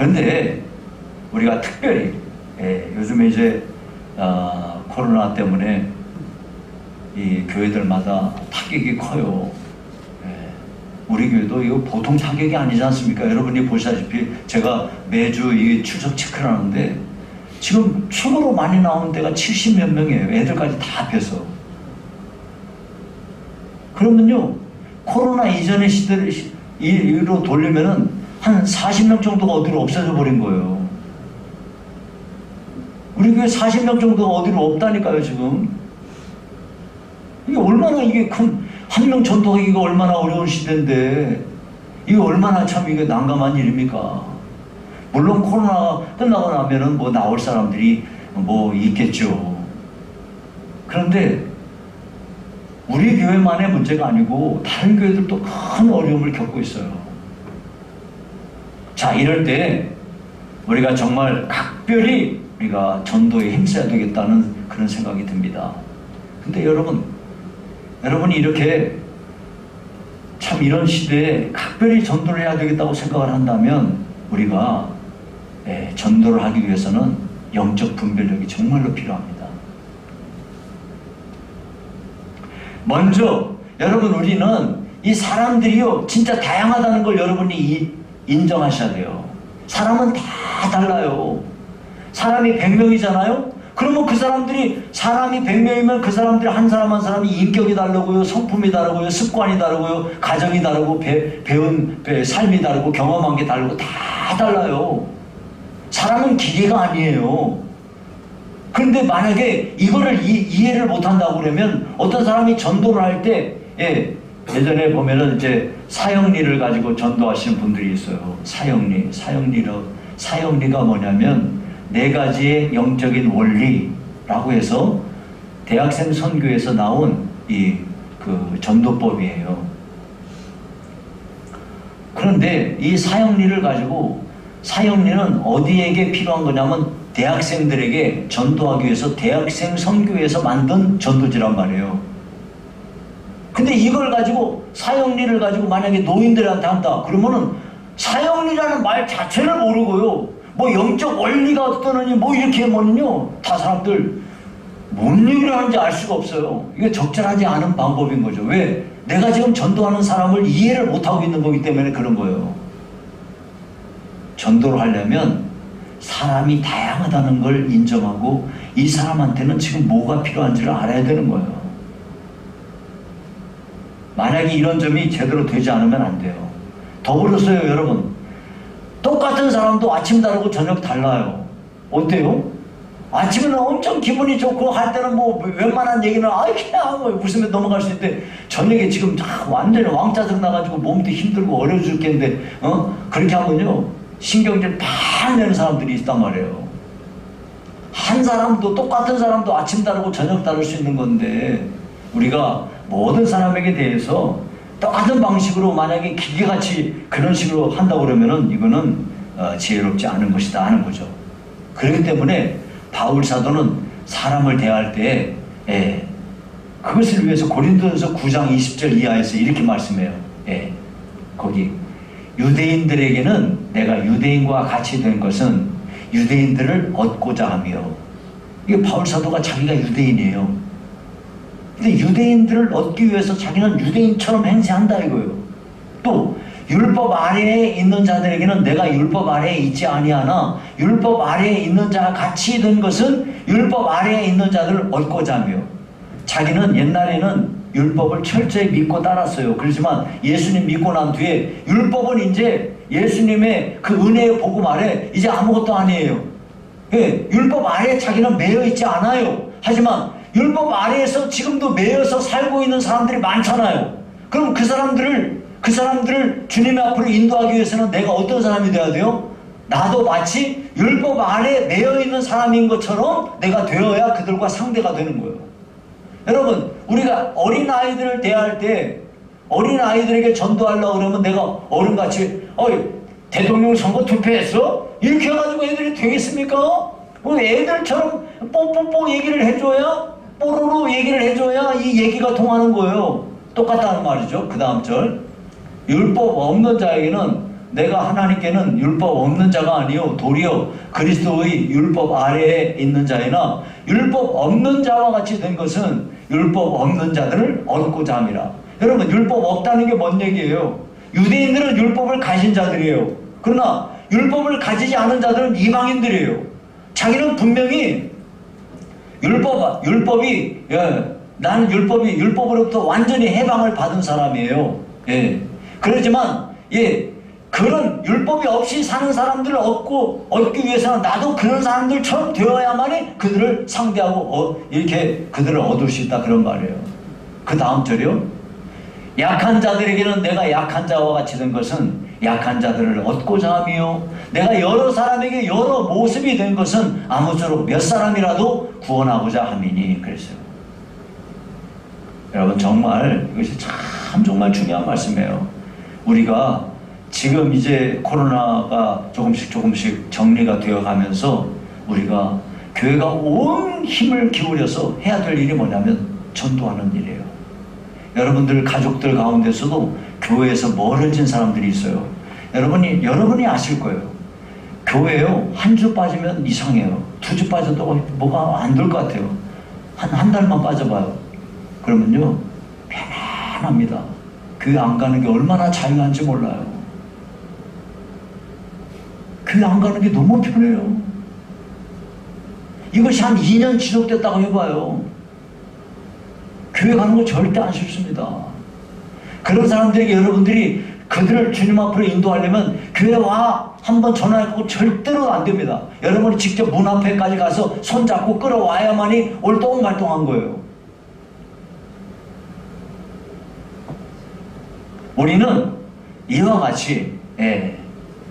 그런데 우리가 특별히 요즘에 이제 코로나 때문에 이 교회들마다 타격이 커요. 우리 교회도 이거 보통 타격이 아니지 않습니까? 여러분이 보시다시피 제가 매주 이 출석 체크를 하는데 지금 최고로 많이 나오는 데가 70몇 명이에요. 애들까지 다 합해서. 그러면요, 코로나 이전의 시대로 돌리면은 한 40명 정도가 어디로 없어져 버린 거예요. 우리 교회 40명 정도가 어디로 없다니까요, 지금. 이게 얼마나 이게 한 명 전도하기가 얼마나 어려운 시대인데, 이게 얼마나 참 이게 난감한 일입니까? 물론 코로나가 끝나고 나면은 뭐 나올 사람들이 뭐 있겠죠. 그런데 우리 교회만의 문제가 아니고 다른 교회들도 큰 어려움을 겪고 있어요. 자, 이럴 때 우리가 정말 각별히 우리가 전도에 힘써야 되겠다는 그런 생각이 듭니다. 근데 여러분이 이렇게 참 이런 시대에 각별히 전도를 해야 되겠다고 생각을 한다면 우리가 전도를 하기 위해서는 영적 분별력이 정말로 필요합니다. 먼저 여러분, 우리는 이 사람들이요 진짜 다양하다는 걸 여러분이 인정하셔야 돼요. 사람은 다 달라요. 사람이 100명이잖아요. 그러면 그 사람들이 사람이 100명이면 그 사람들이 한 사람 한 사람이 인격이 다르고요, 성품이 다르고요, 습관이 다르고요, 가정이 다르고 배운 삶이 다르고 경험한 게 다르고 다 달라요. 사람은 기계가 아니에요. 그런데 만약에 이거를 이해를 못한다고 그러면 어떤 사람이 전도를 할 때 예전에 보면은 이제 사형리를 가지고 전도하시는 분들이 있어요. 사형리가 뭐냐면 4가지의 영적인 원리라고 해서 대학생 선교에서 나온 그 전도법이에요. 그런데 이 사형리를 가지고 사형리는 어디에게 필요한 거냐면 대학생들에게 전도하기 위해서 대학생 선교에서 만든 전도지란 말이에요. 근데 이걸 가지고 사형리를 가지고 만약에 노인들한테 한다 그러면은 사형리라는 말 자체를 모르고요, 뭐 영적 원리가 어떠느니 뭐 이렇게 하면요 다 사람들 뭔 얘기를 하는지 알 수가 없어요. 이게 적절하지 않은 방법인 거죠. 왜? 내가 지금 전도하는 사람을 이해를 못하고 있는 거기 때문에 그런 거예요. 전도를 하려면 사람이 다양하다는 걸 인정하고 이 사람한테는 지금 뭐가 필요한지를 알아야 되는 거예요. 만약에 이런 점이 제대로 되지 않으면 안 돼요. 더불어서요, 여러분, 똑같은 사람도 아침 다르고 저녁 달라요. 어때요? 아침에는 엄청 기분이 좋고 할 때는 뭐 웬만한 얘기는 그냥 뭐 웃으며 넘어갈 수 있는데 저녁에 지금 완전히 왕짜증 나가지고 몸도 힘들고 어려워 죽겠는데 그렇게 하면요 신경질 팍 내는 사람들이 있단 말이에요. 한 사람도 똑같은 사람도 아침 다르고 저녁 다를 수 있는 건데 우리가 모든 사람에게 대해서 똑같은 방식으로 만약에 기계같이 그런 식으로 한다고 그러면은 이거는 지혜롭지 않은 것이다 하는 거죠. 그렇기 때문에 바울 사도는 사람을 대할 때 그것을 위해서 고린도전서 9장 20절 이하에서 이렇게 말씀해요. 거기 유대인들에게는 내가 유대인과 같이 된 것은 유대인들을 얻고자 하며, 이게 바울 사도가 자기가 유대인이에요. 근데 유대인들을 얻기 위해서 자기는 유대인처럼 행세한다 이거예요. 또 율법 아래에 있는 자들에게는 내가 율법 아래에 있지 아니하나 율법 아래에 있는 자가 같이 된 것은 율법 아래에 있는 자들을 얻고자 하며, 자기는 옛날에는 율법을 철저히 믿고 따랐어요. 그렇지만 예수님 믿고 난 뒤에 율법은 이제 예수님의 그 은혜의 복음 아래 이제 아무것도 아니에요. 율법 아래에 자기는 매여 있지 않아요. 하지만 율법 아래에서 지금도 매여서 살고 있는 사람들이 많잖아요. 그럼 그 사람들을 주님의 앞으로 인도하기 위해서는 내가 어떤 사람이 돼야 돼요? 나도 마치 율법 아래에 매여 있는 사람인 것처럼 내가 되어야 그들과 상대가 되는 거예요. 여러분, 우리가 어린아이들을 대할 때 어린아이들에게 전도하려고 그러면 내가 어른같이 대통령 선거 투표했어? 이렇게 해가지고 애들이 되겠습니까? 애들처럼 뽀뽀뽀 얘기를 해줘야, 뽀로로 얘기를 해줘야 이 얘기가 통하는 거예요. 똑같다는 말이죠. 그 다음 절, 율법 없는 자에게는 내가 하나님께는 율법 없는 자가 아니요 도리어 그리스도의 율법 아래에 있는 자이나 율법 없는 자와 같이 된 것은 율법 없는 자들을 얻고자 함이라. 여러분, 율법 없다는 게 뭔 얘기예요? 유대인들은 율법을 가진 자들이에요. 그러나 율법을 가지지 않은 자들은 이방인들이에요. 자기는 분명히 율법이 나는 율법으로부터 완전히 해방을 받은 사람이에요. 예. 그렇지만 그런 율법이 없이 사는 사람들을 얻기 위해서는 나도 그런 사람들처럼 되어야만이 그들을 상대하고 이렇게 그들을 얻을 수 있다, 그런 말이에요. 그 다음 절이요. 약한 자들에게는 내가 약한 자와 같이 된 것은 약한 자들을 얻고자 함이요 내가 여러 사람에게 여러 모습이 된 것은 아무쪼록 몇 사람이라도 구원하고자 함이니 그랬어요. 여러분, 정말 이것이 참 정말 중요한 말씀이에요. 우리가 지금 이제 코로나가 조금씩 정리가 되어 가면서 우리가 교회가 온 힘을 기울여서 해야 될 일이 뭐냐면 전도하는 일이에요. 여러분들 가족들 가운데서도 교회에서 멀어진 사람들이 있어요. 여러분이 아실 거예요. 교회요, 한 주 빠지면 이상해요. 2주 빠져도 뭐가 안 될 것 같아요. 한 달만 빠져봐요. 그러면요, 편안합니다. 교회 안 가는 게 얼마나 자유한지 몰라요. 교회 안 가는 게 너무 편해요. 이것이 한 2년 지속됐다고 해봐요. 교회 가는 거 절대 안 싫습니다. 그런 사람들에게 여러분들이 그들을 주님 앞으로 인도하려면 교회 와 한번 전화해보고 절대로 안 됩니다. 여러분이 직접 문 앞에까지 가서 손잡고 끌어와야만이 올똥말똥한 거예요. 우리는 이와 같이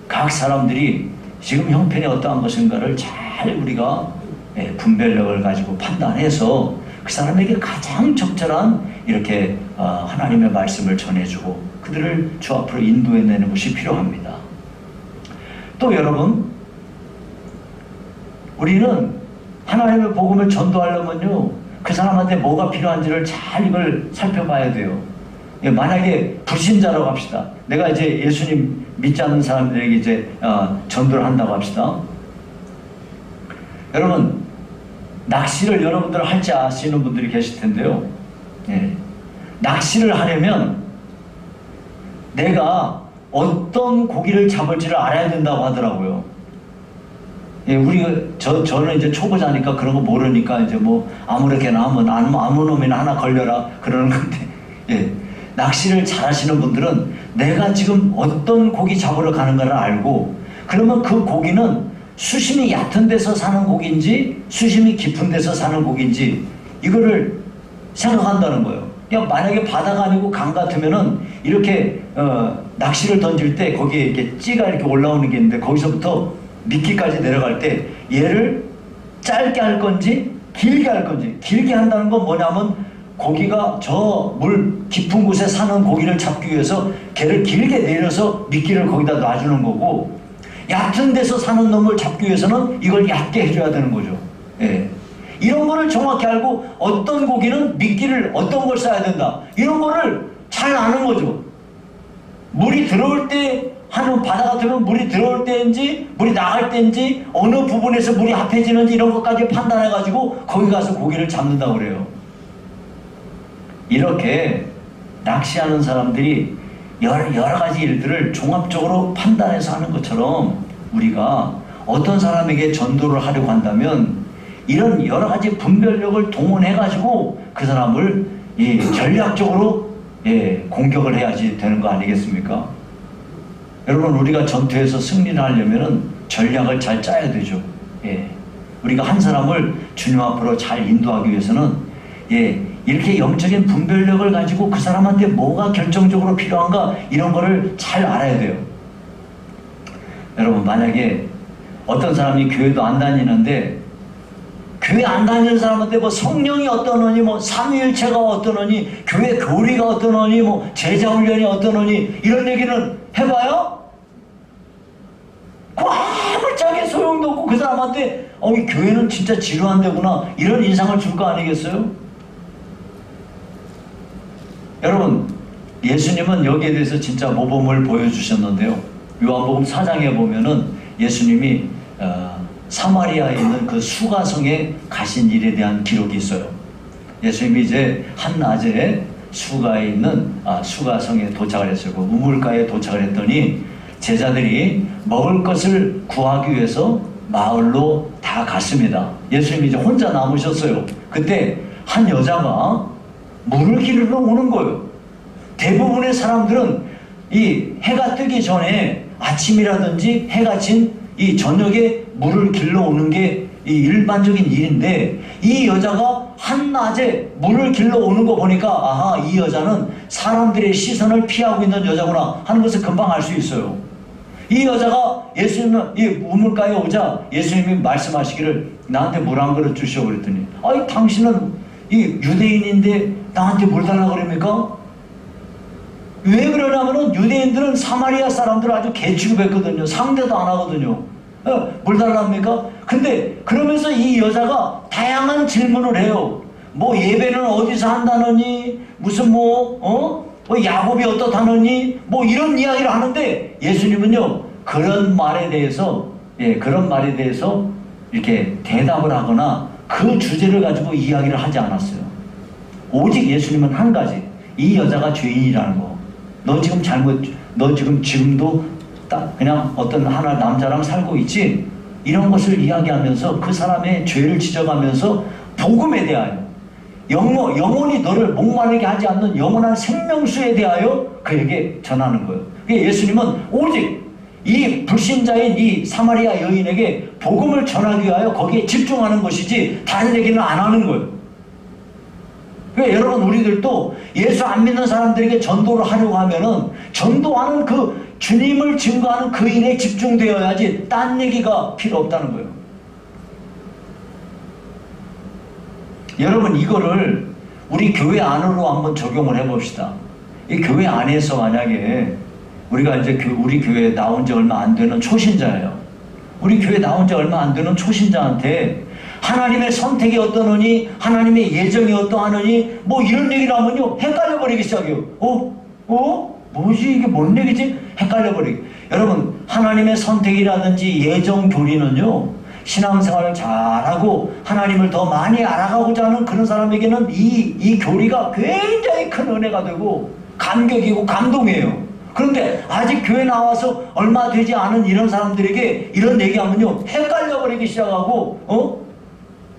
각 사람들이 지금 형편이 어떠한 것인가를 잘 우리가 분별력을 가지고 판단해서 그 사람에게 가장 적절한 이렇게 하나님의 말씀을 전해주고 그들을 주 앞으로 인도해내는 것이 필요합니다. 또 여러분, 우리는 하나님의 복음을 전도하려면요, 그 사람한테 뭐가 필요한지를 잘 이걸 살펴봐야 돼요. 만약에 불신자라고 합시다. 내가 이제 예수님 믿지 않는 사람들에게 이제 전도를 한다고 합시다. 여러분, 낚시를 여러분들 할지 아시는 분들이 계실 텐데요. 낚시를 하려면 내가 어떤 고기를 잡을지를 알아야 된다고 하더라고요. 저는 이제 초보자니까 그런 거 모르니까 이제 뭐 아무렇게나 하면 아무 놈이나 하나 걸려라 그러는 건데, 낚시를 잘 하시는 분들은 내가 지금 어떤 고기 잡으러 가는가를 알고, 그러면 그 고기는 수심이 얕은 데서 사는 고기인지 수심이 깊은 데서 사는 고기인지 이거를 생각한다는 거예요. 그냥 만약에 바다가 아니고 강 같으면은 이렇게 낚시를 던질 때 거기에 이렇게 찌가 이렇게 올라오는 게 있는데 거기서부터 미끼까지 내려갈 때 얘를 짧게 할 건지 길게 할 건지, 길게 한다는 건 뭐냐면 고기가 저 물 깊은 곳에 사는 고기를 잡기 위해서 걔를 길게 내려서 미끼를 거기다 놔주는 거고, 얕은 데서 사는 놈을 잡기 위해서는 이걸 얕게 해줘야 되는 거죠. 이런 거를 정확히 알고 어떤 고기는 미끼를 어떤 걸 써야 된다, 이런 거를 잘 아는 거죠. 물이 들어올 때 하는, 바다 같으면 물이 들어올 때인지 물이 나갈 때인지 어느 부분에서 물이 합해지는지 이런 것까지 판단해 가지고 거기 가서 고기를 잡는다고 그래요. 이렇게 낚시하는 사람들이 여러 가지 일들을 종합적으로 판단해서 하는 것처럼 우리가 어떤 사람에게 전도를 하려고 한다면 이런 여러 가지 분별력을 동원해 가지고 그 사람을 전략적으로 공격을 해야지 되는 거 아니겠습니까? 여러분, 우리가 전투에서 승리를 하려면 전략을 잘 짜야 되죠. 우리가 한 사람을 주님 앞으로 잘 인도하기 위해서는 이렇게 영적인 분별력을 가지고 그 사람한테 뭐가 결정적으로 필요한가 이런 거를 잘 알아야 돼요. 여러분, 만약에 어떤 사람이 교회도 안 다니는데 교회 안 다니는 사람한테 뭐 성령이 어떠느니, 뭐 삼위일체가 어떠느니, 교회 교리가 어떠느니, 뭐 제자훈련이 어떠느니 이런 얘기는 해봐요? 그 아무짝에 소용도 없고 그 사람한테 이 교회는 진짜 지루한 데구나 이런 인상을 줄 거 아니겠어요? 여러분, 예수님은 여기에 대해서 진짜 모범을 보여주셨는데요. 요한복음 4장에 보면은 예수님이 사마리아에 있는 그 수가성에 가신 일에 대한 기록이 있어요. 예수님이 이제 한낮에 수가에 있는 수가성에 도착을 했어요. 그 우물가에 도착을 했더니 제자들이 먹을 것을 구하기 위해서 마을로 다 갔습니다. 예수님이 이제 혼자 남으셨어요. 그때 한 여자가 물을 기르러 오는 거예요. 대부분의 사람들은 이 해가 뜨기 전에 아침이라든지 해가 진 이 저녁에 물을 길러 오는 게 이 일반적인 일인데, 이 여자가 한낮에 물을 길러 오는 거 보니까 아하, 이 여자는 사람들의 시선을 피하고 있는 여자구나 하는 것을 금방 알 수 있어요. 이 여자가 예수님 이 우물가에 오자 예수님이 말씀하시기를 나한테 물 한 그릇 주시오 그랬더니, 아니 당신은 이 유대인인데 나한테 물 달라고 그럽니까? 왜 그러냐면은 유대인들은 사마리아 사람들을 아주 개취급했거든요. 상대도 안 하거든요. 물 달랍니까? 근데 그러면서 이 여자가 다양한 질문을 해요. 뭐 예배는 어디서 한다느니, 무슨 뭐 야곱이 어떻다느니, 뭐 이런 이야기를 하는데 예수님은요 그런 말에 대해서 이렇게 대답을 하거나 그 주제를 가지고 이야기를 하지 않았어요. 오직 예수님은 한 가지, 이 여자가 죄인이라는 거. 너 지금 지금도 딱 그냥 어떤 하나 남자랑 살고 있지? 이런 것을 이야기하면서 그 사람의 죄를 지적하면서 복음에 대하여, 영원히 너를 목마르게 하지 않는 영원한 생명수에 대하여 그에게 전하는 거예요. 예수님은 오직 이 불신자인 이 사마리아 여인에게 복음을 전하기 위하여 거기에 집중하는 것이지 다른 얘기는 안 하는 거예요. 여러분, 우리들도 예수 안 믿는 사람들에게 전도를 하려고 하면은 전도하는 그 주님을 증거하는 그 일에 집중되어야지 딴 얘기가 필요 없다는 거예요. 여러분, 이거를 우리 교회 안으로 한번 적용을 해봅시다. 이 교회 안에서 만약에 우리가 이제 우리 교회에 나온 지 얼마 안 되는 초신자예요. 우리 교회 나온 지 얼마 안 되는 초신자한테 하나님의 선택이 어떠느니, 하나님의 예정이 어떠하느니, 뭐 이런 얘기를 하면요 헷갈려 버리기 시작해요. 뭐지 이게 뭔 얘기지? 헷갈려 버리기. 여러분, 하나님의 선택이라든지 예정 교리는요 신앙생활을 잘하고 하나님을 더 많이 알아가고자 하는 그런 사람에게는 이 교리가 굉장히 큰 은혜가 되고 감격이고 감동이에요. 그런데 아직 교회 나와서 얼마 되지 않은 이런 사람들에게 이런 얘기하면요 헷갈려 버리기 시작하고,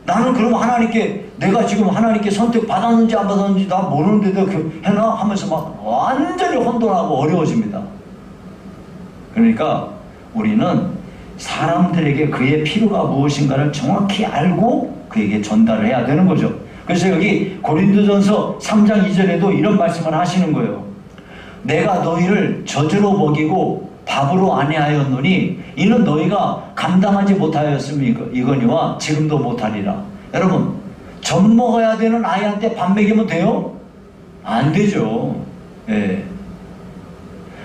나는 그럼 하나님께, 내가 지금 하나님께 선택 받았는지 안 받았는지 나 모르는데도 해나 하면서 막 완전히 혼돈하고 어려워집니다. 그러니까 우리는 사람들에게 그의 필요가 무엇인가를 정확히 알고 그에게 전달을 해야 되는 거죠. 그래서 여기 고린도전서 3장 2절에도 이런 말씀을 하시는 거예요. 내가 너희를 젖으로 먹이고 밥으로 안위하였노니 이는 너희가 감당하지 못하였음이거니와 지금도 못하리라. 여러분, 젖 먹어야 되는 아이한테 밥 먹이면 돼요? 안 되죠. 예.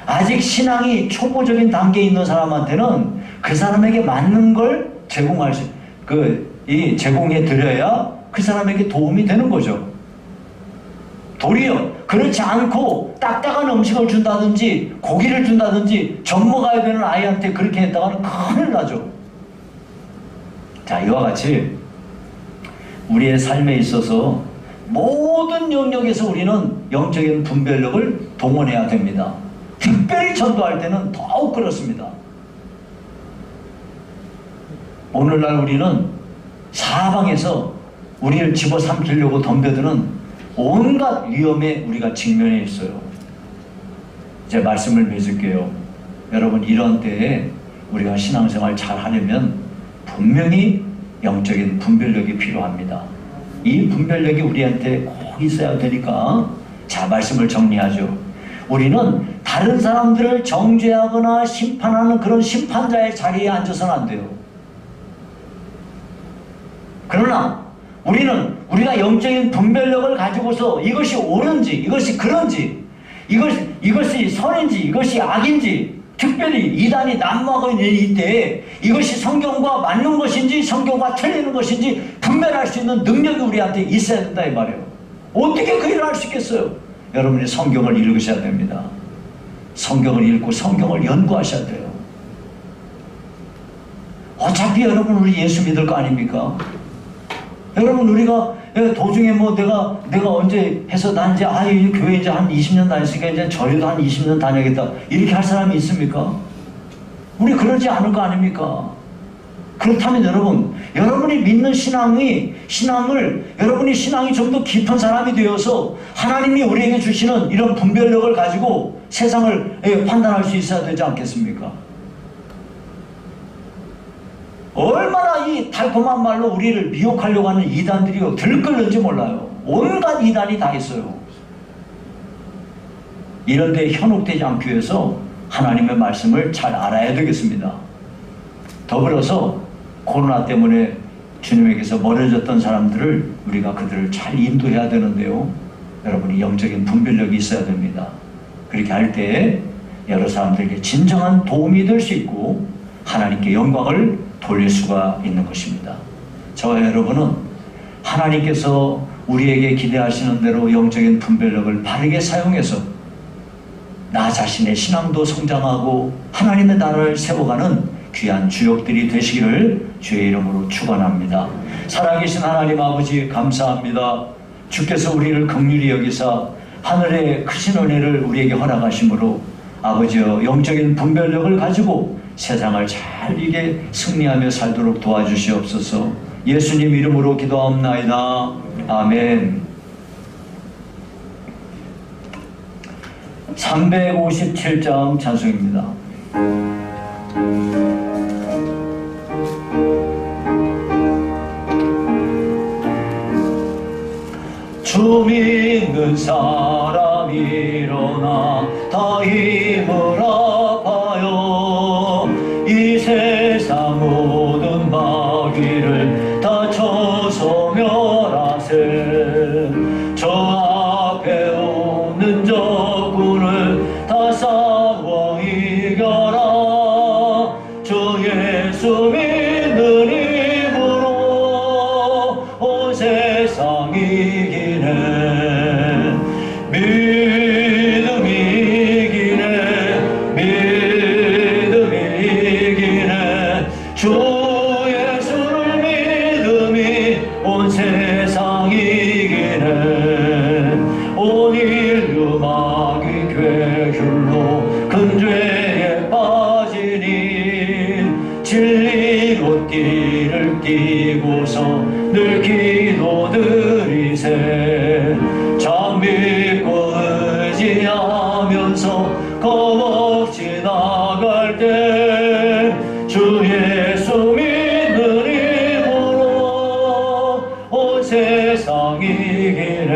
아직 신앙이 초보적인 단계에 있는 사람한테는 그 사람에게 맞는 걸 제공해 드려야 그 사람에게 도움이 되는 거죠. 도리어 그렇지 않고 딱딱한 음식을 준다든지 고기를 준다든지 젖 먹어야 되는 아이한테 그렇게 했다가는 큰일 나죠. 자, 이와 같이 우리의 삶에 있어서 모든 영역에서 우리는 영적인 분별력을 동원해야 됩니다. 특별히 전도할 때는 더욱 그렇습니다. 오늘날 우리는 사방에서 우리를 집어삼키려고 덤벼드는 온갖 위험에 우리가 직면해 있어요. 제 말씀을 맺을게요. 여러분, 이런 때에 우리가 신앙생활 잘 하려면 분명히 영적인 분별력이 필요합니다. 이 분별력이 우리한테 꼭 있어야 되니까, 자, 말씀을 정리하죠. 우리는 다른 사람들을 정죄하거나 심판하는 그런 심판자의 자리에 앉아서는 안 돼요. 그러나 우리가 영적인 분별력을 가지고서 이것이 옳은지, 이것이 그런지, 이것이 선인지, 이것이 악인지, 특별히 이단이 난무하고 있는 이때에 이것이 성경과 맞는 것인지 성경과 틀리는 것인지 분별할 수 있는 능력이 우리한테 있어야 된다 이 말이에요. 어떻게 그 일을 할 수 있겠어요? 여러분이 성경을 읽으셔야 됩니다. 성경을 읽고 성경을 연구하셔야 돼요. 어차피 여러분 우리 예수 믿을 거 아닙니까? 여러분 우리가 도중에 뭐 내가 언제 해서 난 이제 이 교회 이제 한 20년 다녔으니까 이제 절에도 한 20년 다녀야겠다 이렇게 할 사람이 있습니까? 우리 그러지 않을 거 아닙니까? 그렇다면 여러분이 믿는 여러분이 신앙이 좀 더 깊은 사람이 되어서 하나님이 우리에게 주시는 이런 분별력을 가지고 세상을 판단할 수 있어야 되지 않겠습니까? 얼마나 이 달콤한 말로 우리를 미혹하려고 하는 이단들이 들끓는지 몰라요. 온갖 이단이 다 있어요. 이런 데 현혹되지 않기 위해서 하나님의 말씀을 잘 알아야 되겠습니다. 더불어서 코로나 때문에 주님에게서 멀어졌던 사람들을 우리가 그들을 잘 인도해야 되는데요. 여러분이 영적인 분별력이 있어야 됩니다. 그렇게 할 때 여러 사람들에게 진정한 도움이 될 수 있고 하나님께 영광을 돌릴 수가 있는 것입니다. 저와 여러분은 하나님께서 우리에게 기대하시는 대로 영적인 분별력을 바르게 사용해서 나 자신의 신앙도 성장하고 하나님의 나라를 세워가는 귀한 주역들이 되시기를 주의 이름으로 축원합니다. 살아계신 하나님 아버지 감사합니다. 주께서 우리를 긍휼히 여기사 하늘의 크신 은혜를 우리에게 허락하심으로 아버지여 영적인 분별력을 가지고 세상을 잘 이게 승리하며 살도록 도와주시옵소서. 예수님 이름으로 기도하옵나이다. 아멘. 357장 찬송입니다. 주 믿는 사람 일어나 다 힘을 합하여 이 세상 모든 마귀를 다 쳐서 멸하세. 저 앞에 오는 적군을 다 싸워 이겨라. 주 예수 믿는 힘으로 온 세상 이기네. 믿음이 이기네. 주 예수를 믿음이 온 세상 이기네. 온 인류 마귀 괴줄로 큰 죄에 빠지니 진리로 띠를 띠고서 늘 기도드리세. 참 믿고 의지하면서 겁없이 나갈 때 주 예수 믿는 힘으로 온 세상 이기네.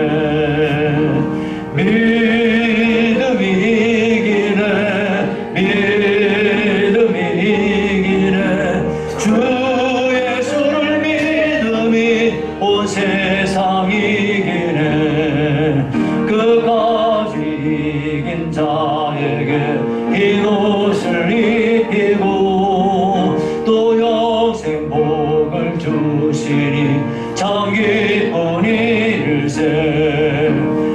믿음이 이기네. 주 예수를 믿음이 온 세상 이기네. 끝까지 이긴 자에게 흰 옷을 입히고 또 영생 복을 주시니 참 기쁜 일세.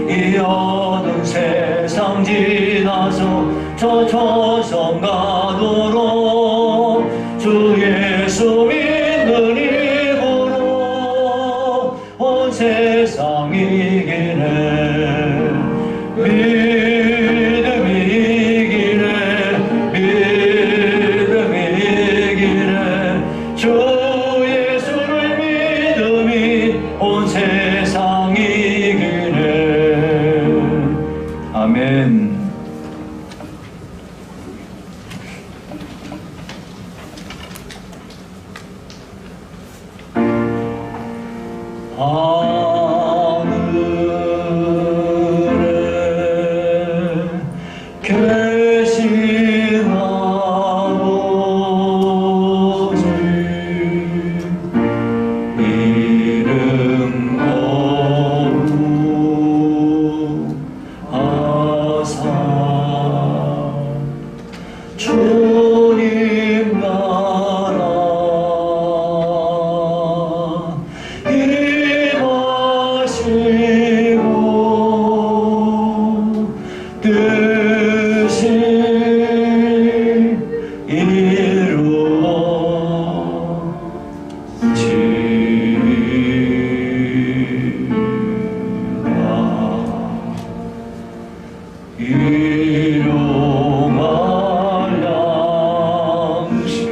이 어두운 세상 지나서 저 천성 가도록 주 예수 믿는 힘으로 온 세상 이기네. 믿음이 이기네. 주 예수를 믿음이 온 세상 이기네. 아멘. 하늘에 계신 아버지 이름 거룩하사 주님 나라 임하옵소서. 일용할 양식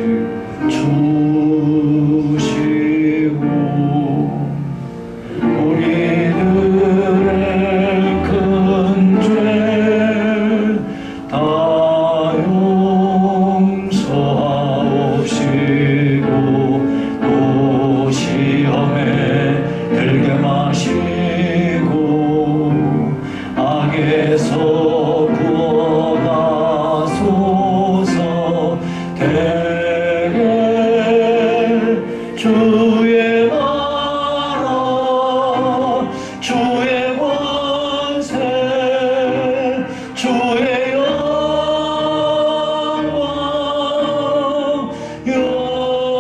주시고 우리들의 큰 죄 다 용서하옵시고 또 시험에 들게 마시고 악에서 구원하소서. 대개 주의 나라 주의 권세 주의 영광 영원히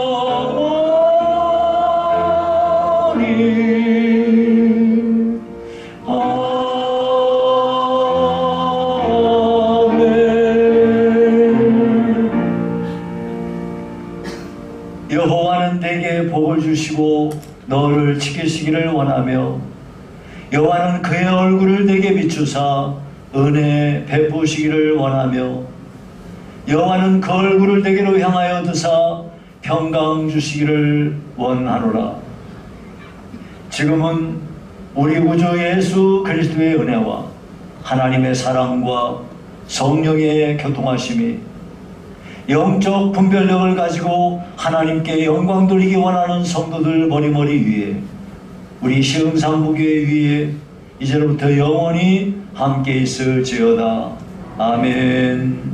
여호와는 내게 복을 주시고 너를 지키시기를 원하며 여호와는 그의 얼굴을 내게 비추사 은혜 베푸시기를 원하며 여호와는 그 얼굴을 내게로 향하여 드사 평강 주시기를 원하노라. 지금은 우리 구주 예수 그리스도의 은혜와 하나님의 사랑과 성령의 교통하심이 영적 분별력을 가지고 하나님께 영광 돌리기 원하는 성도들 머리머리 위에 우리 시흥상부교회 위에 이제로부터 영원히 함께 있을지어다. 아멘.